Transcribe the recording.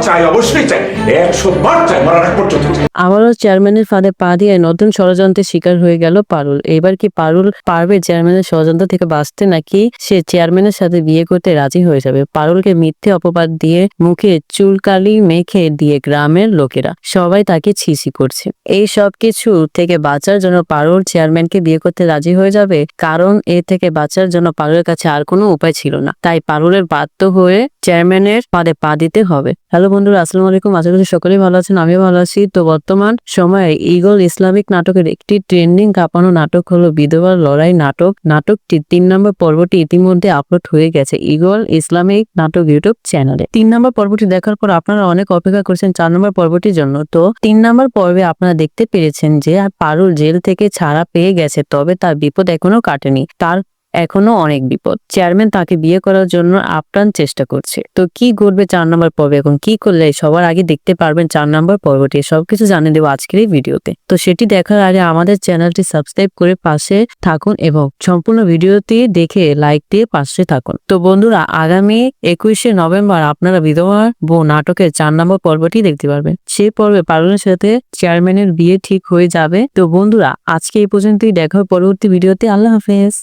চাই, অবশ্যই চাই, 100 বার চাই, মরার আগ পর্যন্ত চাই। আবারও চেয়ারম্যানের ফাঁদে পা দিয়ে নতুন ষড়যন্ত্রের শিকার হয়ে গেল পারুল। এবার কি পারুল পারবে চেয়ারম্যানের ষড়যন্ত্র থেকে বাঁচতে, নাকি সে চেয়ারম্যানের সাথে বিয়ে করতে রাজি হয়ে যাবে? পারুলকে মিথ্যে অপবাদ দিয়ে মুখে চুলকালি মেখে দিয়ে গ্রামের লোকেরা সবাই তাকে ছিছি করছে। এই সব কিছু থেকে বাঁচার জন্য পারুল চেয়ারম্যানকে বিয়ে করতে রাজি হয়ে যাবে, কারণ এ থেকে বাঁচার জন্য পারুলের কাছে আর কোনো উপায় ছিল না। তাই পারুলের বাধ্য হয়ে চেয়ারম্যানের ফাঁদে পা দিতে হবে। হ্যালো বন্ধুরা, আসসালামু আলাইকুম। আশা করি সকলেই ভালো আছেন, আমিও ভালো আছি। তো বর্তমান সময়ে ঈগল ইসলামিক নাটকের একটি ট্রেন্ডিং কাঁপানো নাটক হলো বিধবার লড়াই নাটক। নাটকটি 3 নম্বর পর্বটি ইতিমধ্যে আপলোড হয়ে গেছে ঈগল ইসলামিক নাটক ইউটিউব চ্যানেলে। 3 নম্বর পর্বটি দেখার পর আপনারা অনেক অপেক্ষা করছেন 4 নম্বর পর্বটির জন্য। তো 3 নম্বর পর্বে আপনারা দেখতে পেরেছেন যে পারুল জেল থেকে ছাড়া পেয়ে গেছে, তবে তার বিপদ এখনো কাটেনি। তার এখনো অনেক বিপদ। চেয়ারম্যান তাকে বিয়ে করার জন্য আপ্রাণ চেষ্টা করছে। তো কি ঘটবে 4 নম্বর পর্বে, এখন কি করলে সবার আগে দেখতে পারবেন 4 নম্বর পর্বটি, সবকিছু জানিয়ে দেবো আজকের এই ভিডিওতে। তো সেটি দেখার আগে আমাদের চ্যানেলটি সাবস্ক্রাইব করে পাশে থাকুন এবং সম্পূর্ণ ভিডিওটি দেখে লাইক দিয়ে পাশে থাকুন। তো বন্ধুরা, আগামী 21শে নভেম্বর আপনারা বিধবা বউ নাটকের 4 নম্বর পর্বটি দেখতে পারবেন। সেই পর্বে পারুলের সাথে চেয়ারম্যানের বিয়ে ঠিক হয়ে যাবে। তো বন্ধুরা, আজকে এই পর্যন্তই, দেখা হবে পরবর্তী ভিডিওতে। আল্লাহ হাফেজ।